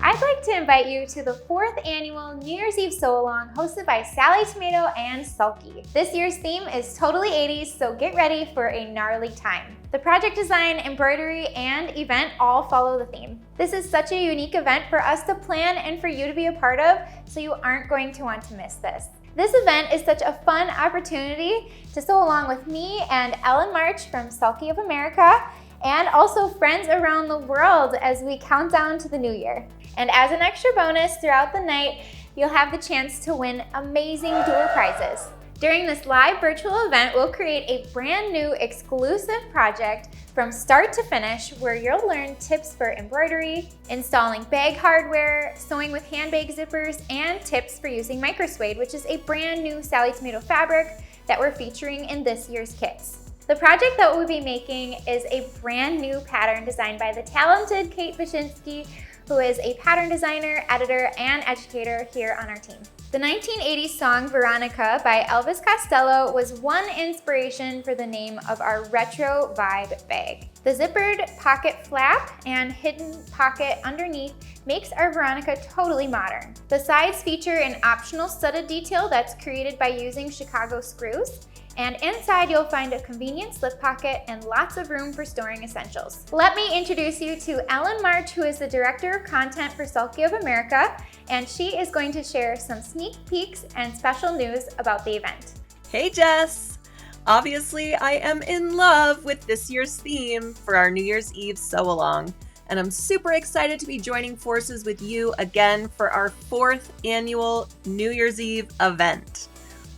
I'd like to invite you to the 4th annual New Year's Eve Sew-Along hosted by Sallie Tomato and Sulky. This year's theme is totally 80s, so get ready for a gnarly time. The project design, embroidery, and event all follow the theme. This is such a unique event for us to plan and for you to be a part of, so you aren't going to want to miss this. This event is such a fun opportunity to sew along with me and Ellen March from Sulky of America, and also friends around the world as we count down to the new year. And as an extra bonus throughout the night, you'll have the chance to win amazing door prizes. During this live virtual event, we'll create a brand new exclusive project from start to finish where you'll learn tips for embroidery, installing bag hardware, sewing with handbag zippers, and tips for using microsuede, which is a brand new Sallie Tomato fabric that we're featuring in this year's kits. The project that we'll be making is a brand new pattern designed by the talented Kate Wyszynski, who is a pattern designer, editor, and educator here on our team. The 1980s song Veronica by Elvis Costello was one inspiration for the name of our retro vibe bag. The zippered pocket flap and hidden pocket underneath makes our Veronica totally modern. The sides feature an optional studded detail that's created by using Chicago screws. And inside you'll find a convenient slip pocket and lots of room for storing essentials. Let me introduce you to Ellen March, who is the Director of Content for Sulky of America, and she is going to share some sneak peeks and special news about the event. Hey Jess! Obviously, I am in love with this year's theme for our New Year's Eve sew-along, and I'm super excited to be joining forces with you again for our 4th annual New Year's Eve event.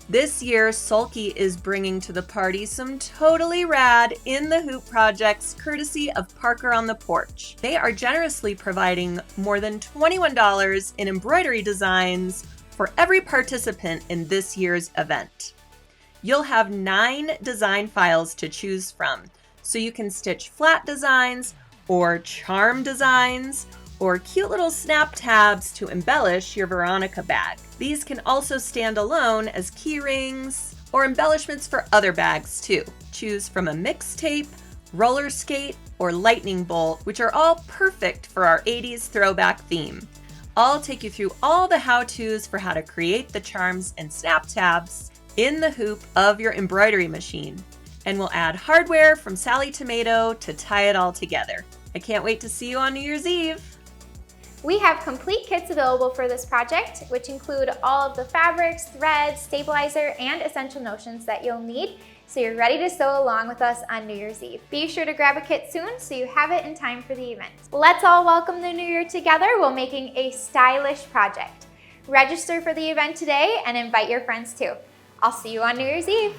This year, Sulky is bringing to the party some totally rad in the hoop projects courtesy of Parker on the Porch. They are generously providing more than $21 in embroidery designs for every participant in this year's event. You'll have 9 design files to choose from, so you can stitch flat designs or charm designs or cute little snap tabs to embellish your Veronica bag. These can also stand alone as key rings or embellishments for other bags too. Choose from a mixtape, roller skate, or lightning bolt, which are all perfect for our 80s throwback theme. I'll take you through all the how-tos for how to create the charms and snap tabs in the hoop of your embroidery machine. And we'll add hardware from Sallie Tomato to tie it all together. I can't wait to see you on New Year's Eve. We have complete kits available for this project, which include all of the fabrics, threads, stabilizer, and essential notions that you'll need, so you're ready to sew along with us on New Year's Eve. Be sure to grab a kit soon so you have it in time for the event. Let's all welcome the new year together while making a stylish project. Register for the event today and invite your friends too. I'll see you on New Year's Eve.